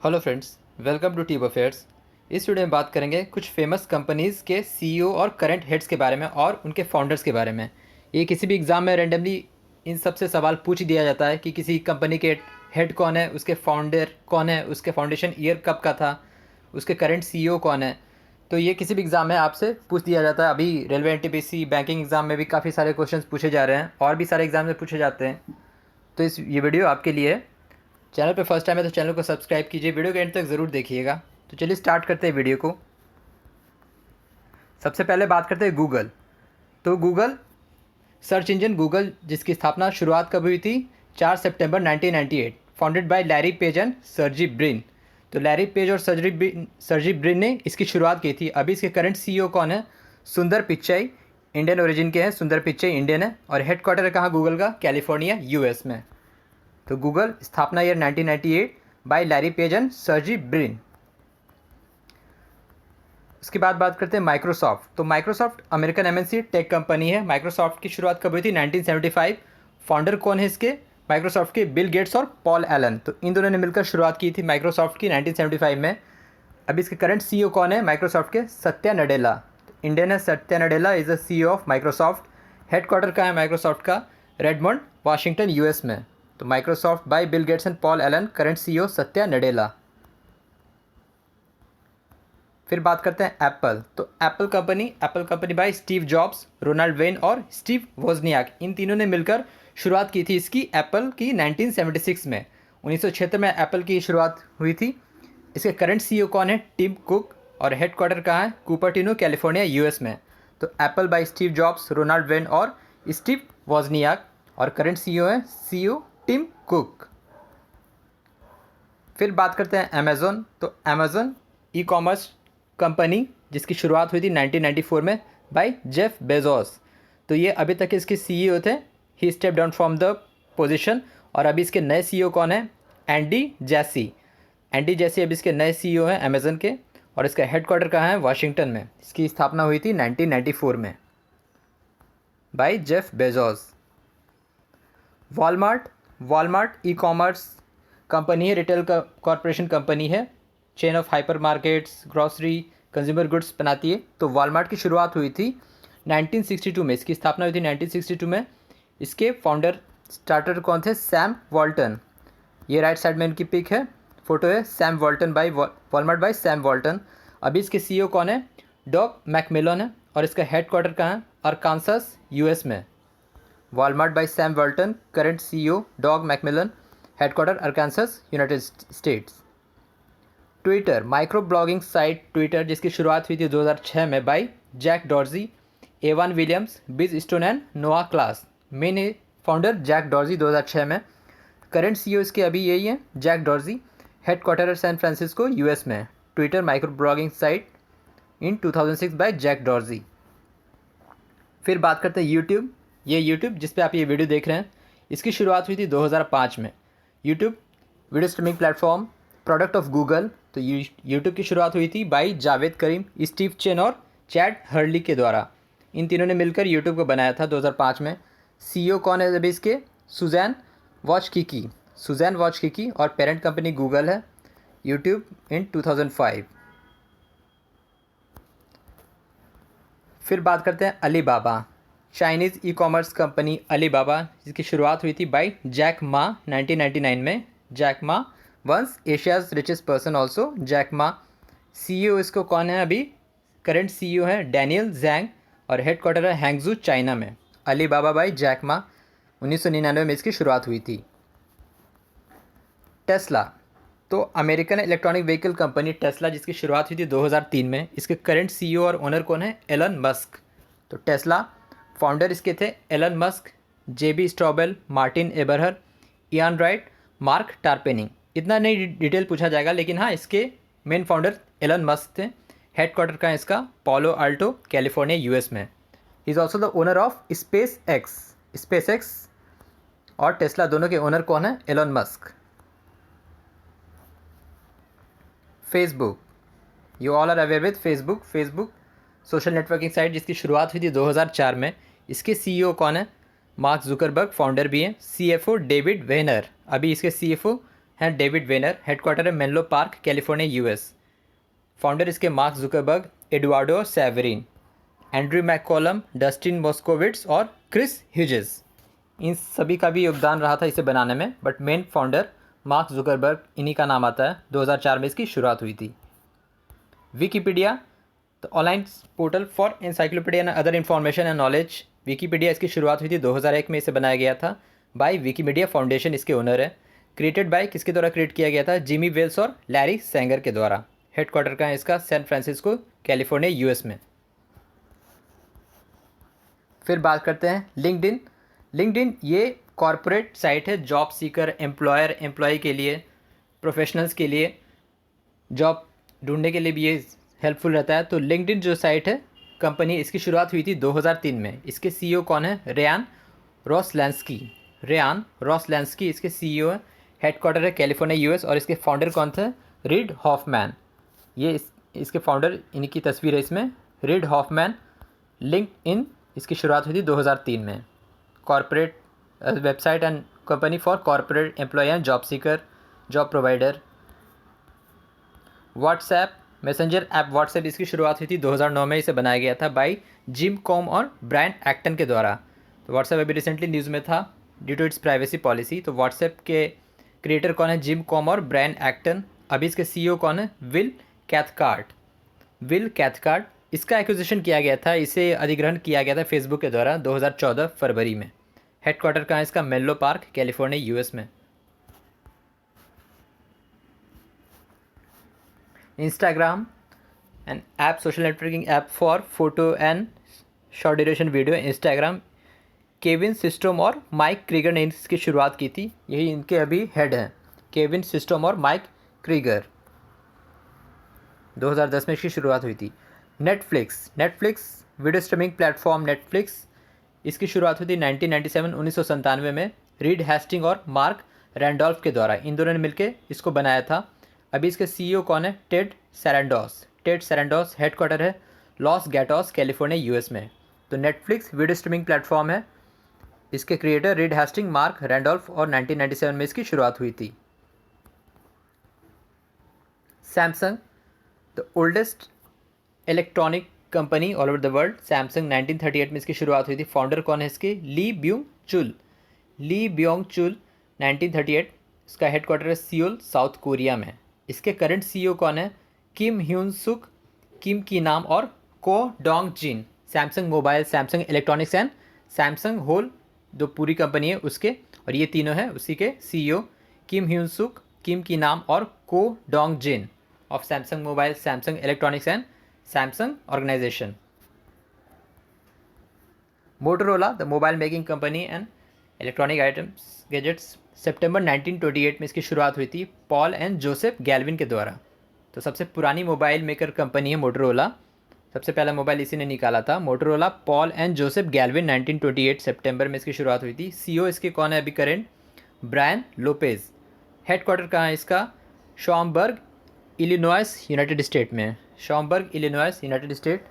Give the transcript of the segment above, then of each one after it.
Hello friends, welcome to टीब affairs. इस video में बात करेंगे कुछ फेमस कंपनीज़ के सीईओ और करंट हेड्स के बारे में और उनके फाउंडर्स के बारे में। ये किसी भी एग्ज़ाम में रैंडमली इन सब से सवाल पूछ दिया जाता है कि किसी कंपनी के हेड कौन है, उसके फाउंडर कौन है, उसके फाउंडेशन ईयर कब का था, उसके करंट सीईओ कौन है। तो ये किसी भी एग्ज़ाम में आपसे पूछ दिया जाता है। अभी रेलवे एनटीपीसी बैंकिंग एग्ज़ाम में भी काफ़ी सारे क्वेश्चंस पूछे जा रहे हैं और भी सारे एग्ज़ाम में पूछे जाते हैं। तो ये वीडियो आपके लिए है। चैनल पे फर्स्ट टाइम है तो चैनल को सब्सक्राइब कीजिए, वीडियो के एंड तक ज़रूर देखिएगा। तो चलिए स्टार्ट करते हैं वीडियो को। सबसे पहले बात करते हैं गूगल। तो गूगल सर्च इंजन जिसकी स्थापना शुरुआत कब हुई थी? 4 सितंबर 1998, founded by Larry Page and Sergey Brin. तो लैरी पेज और सर्जी ब्रिन ने इसकी शुरुआत की थी। अभी इसके करंट सीईओ कौन है? सुंदर पिच्चाई, इंडियन ओरिजिन के हैं। सुंदर पिच्चाई इंडियन है और हेडक्वार्टर है कहाँ गूगल का? कैलिफोर्निया, यूएस में। तो गूगल स्थापना year 1998 by Larry Page and Sergey Brin. उसके बाद बात करते हैं माइक्रोसॉफ्ट। तो Microsoft American MNC tech company है। माइक्रोसॉफ्ट की शुरुआत कब हुई थी? 1975। फाउंडर कौन है इसके? माइक्रोसॉफ्ट के बिल गेट्स और पॉल एलन। तो इन दोनों ने मिलकर शुरुआत की थी माइक्रोसॉफ्ट की 1975 में। अभी इसके करंट सीईओ कौन है माइक्रोसॉफ्ट के? सत्या नडेला। तो इंडियन है Satya Nadella, is the CEO of Microsoft. Headquarter कहाँ है माइक्रोसॉफ्ट का? रेडमंड, वाशिंगटन, यूएस में। तो Microsoft by Bill Gates and Paul Allen, current CEO Satya Nadella. फिर बात करते हैं एप्पल। तो Apple company by Steve Jobs, Ronald Wayne और स्टीव वोजनियाक, इन तीनों ने मिलकर शुरुआत की थी इसकी एप्पल की 1976 में। 1976 में एप्पल की शुरुआत हुई थी। इसके करंट सीईओ कौन है? Tim cook. और हेडक्वार्टर कहाँ है? कुपर्टिनो, कैलिफोर्निया, यूएस में। तो Apple by Steve Jobs, Ronald Wayne और स्टीव वोजनियाक, और करंट सीईओ है सीईओ टिम कुक। फिर बात करते हैं अमेज़न। तो अमेज़न ई कॉमर्स कंपनी जिसकी शुरुआत हुई थी 1994 में बाय जेफ बेजोस। तो ये अभी तक इसके सीईओ थे। He step down from the position. और अभी इसके नए सीईओ कौन है? एंडी जैसी। एंडी जैसी अभी इसके नए सीईओ हैं अमेज़न के। और इसका हेडक्वार्टर कहाँ है? वाशिंगटन में। इसकी स्थापना हुई थी 1994 में bye Jeff Bezos. Walmart e commerce company है, रिटेल कॉरपोरेशन कंपनी है। Chain of hyper markets, grocery, consumer goods बनाती है। तो वॉलमार्ट की शुरुआत हुई थी 1962 में। इसकी स्थापना हुई थी 1962 में। इसके फाउंडर स्टार्टर कौन थे? Sam Walton. ये राइट साइड में इनकी पिक है, फोटो है Sam Walton by Walmart by Sam Walton. अभी इसके सीईओ कौन है? डॉग मैकमिलन है। और इसका हेडक्वार्टर कहाँ है? अरकानसास, यूएस में। Walmart by Sam Walton, current CEO Doug McMillon, headquarter Arkansas, United States. Twitter micro blogging site Twitter जिसकी शुरुआत हुई थी 2006 में by Jack Dorsey, Evan Williams, Biz Stone and Noah Glass. Main founder Jack Dorsey 2006 में। Current CEO इसके अभी यही है Jack Dorsey. Headquarter San Francisco, US में। Twitter micro blogging site in 2006 by Jack Dorsey. फिर बात करते हैं यूट्यूब। ये यूट्यूब जिस पे आप ये वीडियो देख रहे हैं, इसकी शुरुआत हुई थी 2005 में। YouTube video streaming platform, product of Google. तो यूट्यूब की शुरुआत हुई थी बाय जावेद करीम, स्टीव चेन और चैड हर्ली के द्वारा। इन तीनों ने मिलकर यूट्यूब को बनाया था 2005 में। सीईओ कौन है अभी इसके? सुजैन वॉचकिकी और पेरेंट कंपनी गूगल है। YouTube in 2005। फिर बात करते हैं Alibaba. Chinese e commerce company Alibaba जिसकी शुरुआत हुई थी बाय जैक मा 1999 में। Jack Ma once Asia's richest person also. Jack Ma. CEO इसको कौन है अभी? करंट सीईओ है डैनियल जैंग और हेडक्वार्टर है हैंगजू, चाइना में। अलीबाबा बाय जैक मा, 1999 में इसकी शुरुआत हुई थी। टेस्ला। तो American electronic vehicle company Tesla जिसकी शुरुआत हुई थी 2003 में। इसके करंट सीईओ और ओनर कौन है? Elon Musk. तो टेस्ला फाउंडर इसके थे Elon Musk, JB Straubel, Martin Eberhard, Ian Wright, Marc Tarpenning. इतना नहीं डिटेल पूछा जाएगा, लेकिन हाँ इसके मेन फाउंडर एलन मस्क थे। हेडक्वार्टर का इसका पालो आल्टो, कैलिफोर्निया, यूएस में। He is also the owner of SpaceX और टेस्ला दोनों के ओनर कौन है? Elon Musk. Facebook, you all are aware with Facebook social networking site जिसकी शुरुआत हुई थी 2004 में। इसके सीईओ कौन है? मार्क जुकरबर्ग, फाउंडर भी हैं। CFO David Wehner. अभी इसके सीएफओ हैं डेविड वेनर, हेडक्वार्टर है Menlo Park, California, US. Founder इसके Mark Zuckerberg, Eduardo Saverin, Andrew McCollum, Dustin Moskovitz और क्रिस ह्यूजेस। इन सभी का भी योगदान रहा था इसे बनाने में, but main founder mark Zuckerberg, इन्हीं का नाम आता है। 2004 में इसकी शुरुआत हुई थी। Wikipedia, the online portal for encyclopedia and other information and knowledge. Wikipedia इसकी शुरुआत हुई थी 2001 में, इसे बनाया गया था बाय विकीमीडिया फाउंडेशन, इसके ओनर है। क्रिएटेड बाय किसके द्वारा क्रिएट किया गया था? जिमी वेल्स और लैरी सेंगर के द्वारा। हेडक्वार्टर का है इसका सैन फ्रांसिस्को, कैलिफोर्निया, यूएस में। फिर बात करते हैं लिंक्डइन। लिंक्डइन ये कॉरपोरेट साइट है, जॉब सीकर, एम्प्लॉयर, एम्प्लॉय के लिए, प्रोफेशनल्स के लिए, जॉब ढूंढने के लिए भी ये हेल्पफुल रहता है। तो लिंक्डइन जो साइट है कंपनी, इसकी शुरुआत हुई थी 2003 में। इसके सीईओ कौन है? रेयान रॉसलैंस्की। रेयान रॉसलैंस्की इसके सीईओ है। हेडक्वार्टर है कैलिफोर्निया, यूएस। और इसके फाउंडर कौन थे? Read Hoffmann. ये इसके फाउंडर, इनकी तस्वीर है इसमें, रीड हॉफमैन। लिंक्डइन इसकी शुरुआत हुई थी 2003 में। Corporate website and company for corporate employ and job seeker, job provider. WhatsApp messenger app, WhatsApp इसकी शुरुआत हुई थी 2009 में। इसे बनाया गया था बाय जिम कॉम और ब्रायन एक्टन के द्वारा। तो व्हाट्सएप अभी रिसेंटली न्यूज़ में था due to its privacy policy. तो व्हाट्सएप के क्रिएटर कौन है? जिम कॉम और ब्रायन एक्टन। अभी इसके सीईओ कौन है? Will Cathcart. विल कैथकार्ट, इसका एक्विजिशन किया गया था, इसे अधिग्रहण किया गया था फेसबुक के द्वारा 2014 फरवरी में। हेडक्वार्टर कहाँ है इसका? मेनलो पार्क, कैलिफोर्निया, यूएस में। Instagram, an app, social networking app for photo and short duration video. Instagram, Kevin Systrom और माइक क्रीगर ने इसकी शुरुआत की थी, यही इनके अभी हेड हैं, केविन सिस्टम और माइक क्रीगर। 2010 में इसकी शुरुआत हुई थी। Netflix, Netflix video streaming platform Netflix, इसकी शुरुआत हुई थी 1997 में रीड हेस्टिंग और मार्क रैंडोल्फ के द्वारा। इन दोनों ने मिलकर इसको बनाया था। अभी इसके सीईओ कौन है? Ted Sarandos. Ted Sarandos, headquarter है लॉस गैटोस, कैलिफोर्निया, यूएस में। तो नेटफ्लिक्स वीडियो स्ट्रीमिंग प्लेटफॉर्म है, इसके creator Reed Hasting, Mark Randolph, और 1997 में इसकी शुरुआत हुई थी। Samsung, the oldest electronic company all over the world. Samsung 1938 में इसकी शुरुआत हुई थी। फाउंडर कौन है इसके? ली ब्योंग चुल। ली ब्योंग चुल 1938। इसका हेडक्वार्टर है सियोल, साउथ कोरिया में। इसके करंट सीईओ कौन है? किम ह्यून सुक, किम की नाम और Koh Dong Jin. Samsung mobile, Samsung electronics and Samsung whole, जो पूरी कंपनी है उसके, और ये तीनों हैं उसी के सीईओ, किम ह्यून सुक, किम की नाम और Koh Dong jin of Samsung mobile, Samsung electronics and Samsung organisation. Motorola, the mobile making company and electronic items gadgets. सितंबर 1928 में इसकी शुरुआत हुई थी पॉल एंड जोसेफ गैल्विन के द्वारा। तो सबसे पुरानी मोबाइल मेकर कंपनी है मोटोरोला। सबसे पहला मोबाइल इसी ने निकाला था, मोटोरोला। पॉल एंड जोसेफ गैल्विन, 1928 सितंबर में इसकी शुरुआत हुई थी। सीईओ इसके कौन है अभी करेंट? Brian Lopez. हेडक्वार्टर कहाँ है इसका? शॉमबर्ग, इलिनॉइस, यूनाइटेड स्टेट में। Schaumburg, Illinois, United State.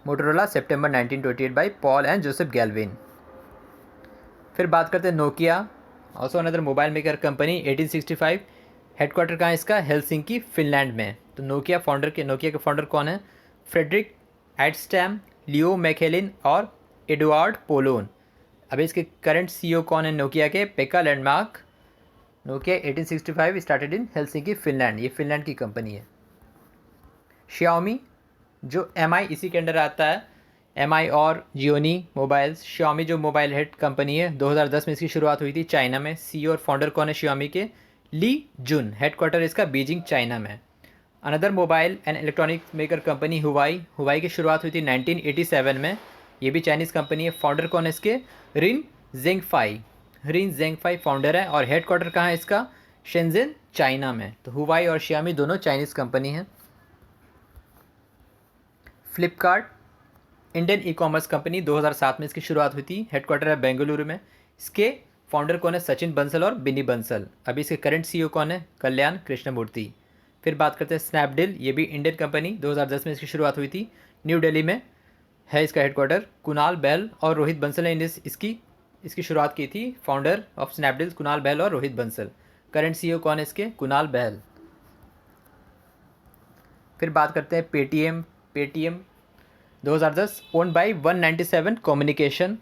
Motorola, सितंबर 1928 by Paul and Joseph Galvin. फिर बात करते हैं Nokia, also another mobile maker company, 1865। Headquarter कहाँ है इसका? हेलसिंकी, फिनलैंड में। तो नोकिया के फाउंडर कौन है? फ्रेडरिक एडस्टैम, लियो मैकेलिन और एडुआर्ड पोलोन। अभी इसके करंट सीईओ कौन है नोकिया के? पेका landmark. Nokia 1865 started in Helsinki, Finland. ये फिनलैंड की कंपनी है। श्याओमी, जो एमआई इसी के अंडर आता है, एमआई और जियोनी मोबाइल्स। श्याओमी जो मोबाइल हेड कंपनी है, 2010 में इसकी शुरुआत हुई थी चाइना में। सीईओ और फाउंडर कौन है श्याओमी के? ली जुन। हेडक्वार्टर इसका बीजिंग, चाइना में। Another mobile and electronic maker company Huawei. Huawei की शुरुआत हुई थी 1987 में। ये भी चाइनीज़ कंपनी है। फाउंडर कौन है इसके? रिन जेंगफाई। रिन जेंगफाई फाउंडर है। और हेडक्वार्टर कहाँ है इसका? शेंजेन, चाइना में। तो हुवाई और श्यामी दोनों चाइनीज़ कंपनी हैं। Flipkart, Indian e commerce company, 2007 में इसकी शुरुआत हुई थी। हेडक्वार्टर है बेंगलुरु में। इसके फाउंडर कौन है? सचिन बंसल और बिनी बंसल। अभी इसके करंट सीईओ कौन है? कल्याण कृष्णमूर्ति। फिर बात करते हैं स्नैपडील, ये भी इंडियन कंपनी, 2010 में इसकी शुरुआत हुई थी। न्यू दिल्ली में है इसका हेडक्वार्टर। कुणाल बैल और रोहित बंसल ने इसकी शुरुआत की थी। फाउंडर ऑफ स्नैपडील कुणाल बैल और रोहित बंसल। करंट सीईओ कौन है इसके? कुणाल बहल। फिर बात करते हैं Paytm. Paytm 2010 own by 197 communication,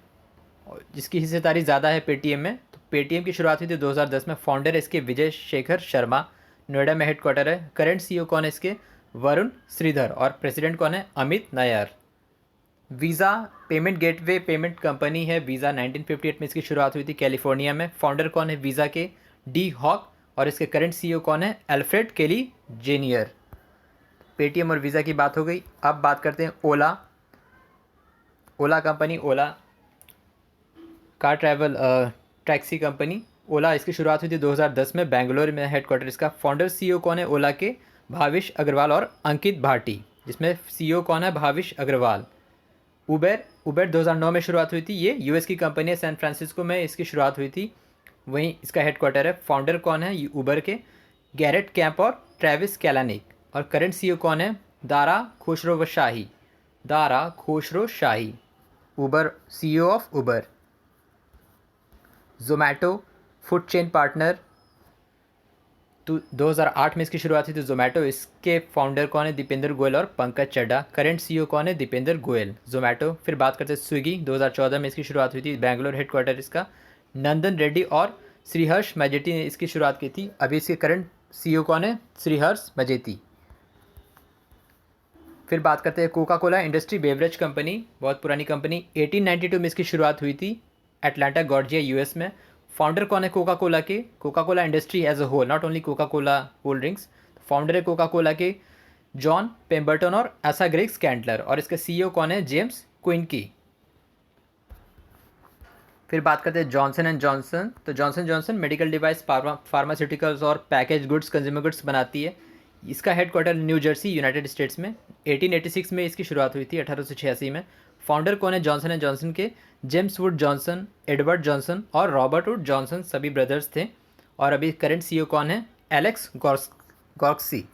जिसकी हिस्सेदारी ज़्यादा है पेटीएम में। तो पेटीएम की शुरुआत हुई थी 2010 में। फाउंडर इसके विजय शेखर शर्मा, नोएडा में हेडक्वार्टर है। करंट सीईओ कौन है इसके? वरुण श्रीधर। और प्रेसिडेंट कौन है? Amit Nair. Visa payment gateway payment company है वीज़ा। 1958 में इसकी शुरुआत हुई थी कैलिफोर्निया में। फाउंडर कौन है वीज़ा के? Dee Hock. और इसके करंट सीईओ कौन है? अल्फ्रेड केली जेनियर। पेटीएम और वीज़ा की बात हो गई। अब बात करते हैं ओला। ओला कंपनी, ओला कार ट्रैवल टैक्सी कंपनी। ओला इसकी शुरुआत हुई थी 2010 में, बेंगलोर में हेडक्वार्टर इसका। फाउंडर सीईओ कौन है ओला के? भाविश अग्रवाल और अंकित भाटी, जिसमें सीईओ कौन है? भाविश अग्रवाल। उबेर 2009 में शुरुआत हुई थी। ये यूएस की कंपनी है, सैन फ्रांसिस्को में इसकी शुरुआत हुई थी, वहीं इसका हेडक्वार्टर है। फाउंडर कौन है उबर के? गैरेट कैंप और ट्रेविस कैलानिक। और करंट सीईओ कौन है? दारा खुशरो शाही, उबर CEO of Uber. Zomato food chain partner, तो 2008 में इसकी शुरुआत हुई थी जोमैटो। इसके फाउंडर कौन है? दीपेंद्र गोयल और पंकज चड्ढा। करंट सीईओ कौन है? दीपेंद्र गोयल, जोमैटो। फिर बात करते हैं स्विगी। 2014 में इसकी शुरुआत हुई थी, बेंगलोर हेडक्वार्टर इसका। नंदन रेड्डी और श्रीहर्ष मजेती ने इसकी शुरुआत की थी। अभी इसके करंट सीईओ कौन है? श्रीहर्ष मजेती। फिर बात करते हैं Coca Cola industry beverage company, बहुत पुरानी कंपनी। 1892 में इसकी शुरुआत हुई थी एटलांटा जॉर्जिया यूएस में। फाउंडर कौन है कोका कोला के? Coca Cola industry as a whole, not only Coca Cola cold drinks. Founder है कोका कोला के जॉन पेम्बर्टन और एसा ग्रेग स्कैंडलर। और इसके सीईओ कौन है? James Quincey. फिर बात करते हैं जॉनसन एंड जॉनसन। तो Johnson Johnson medical device, pharmaceuticals और पैकेज गुड्स, कंज्यूमर गुड्स बनाती है। इसका headquarter new Jersey, United states में। 1886 में इसकी शुरुआत हुई थी, 1886 में। फाउंडर कौन है जॉनसन एंड जॉनसन के? James would Johnson, Edward Johnson और रॉबर्ट वुड जॉनसन, सभी ब्रदर्स थे। और अभी करंट सीईओ कौन है? एलेक्स गॉर्क्सी।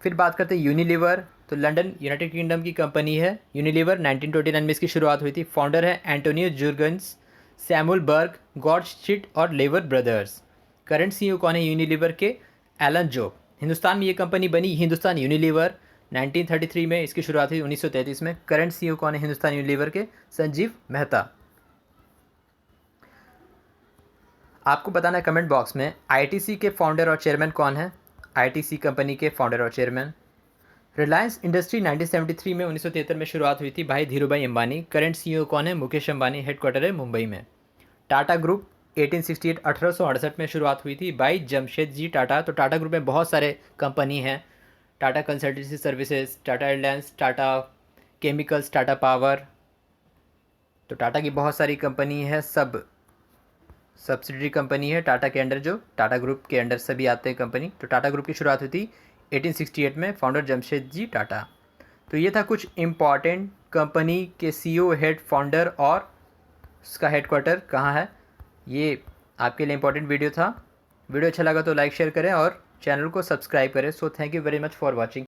फिर बात करते हैं यूनिलीवर। तो लंदन यूनाइटेड किंगडम की कंपनी है यूनिलीवर। 1929 में इसकी शुरुआत हुई थी। फाउंडर है एंटोनियो जुर्गन्स, सैमुअल बर्ग, गॉर्ज शिट और लेवर ब्रदर्स। करंट सीईओ कौन है यूनिलीवर के? Elon job. हिंदुस्तान में ये कंपनी बनी, हिंदुस्तान यूनिलीवर। 1933 में इसकी शुरुआत हुई, 1933 में। करंट सीईओ कौन है हिंदुस्तान यूनिलीवर के? संजीव मेहता। आपको बताना है कमेंट बॉक्स में आईटीसी के फाउंडर और चेयरमैन कौन है? आईटीसी कंपनी के फाउंडर और चेयरमैन। रिलायंस इंडस्ट्री 1973 में, 1973 में शुरुआत हुई थी, भाई धीरूभाई अंबानी। करंट सीईओ कौन है? मुकेश अंबानी, हेडक्वार्टर है मुंबई में। टाटा ग्रुप 1868 में शुरुआत हुई थी, भाई जमशेद जी टाटा। तो टाटा ग्रुप में बहुत सारे कंपनी हैं, Tata consultancy services, Tata airlines, Tata chemicals, Tata power. तो टाटा की बहुत सारी कंपनी है, सब सब्सिडरी कंपनी है टाटा के अंडर, जो टाटा ग्रुप के अंडर सभी आते हैं कंपनी। तो टाटा ग्रुप की शुरुआत हुई थी 1868 में, फाउंडर जमशेद जी टाटा। तो ये था कुछ इम्पॉर्टेंट कंपनी के सीईओ, हेड, फाउंडर और उसका हेडक्वार्टर कहाँ है। ये आपके लिए इम्पॉर्टेंट वीडियो था। वीडियो अच्छा लगा तो लाइक शेयर करें और चैनल को सब्सक्राइब करें। So thank you very much for watching.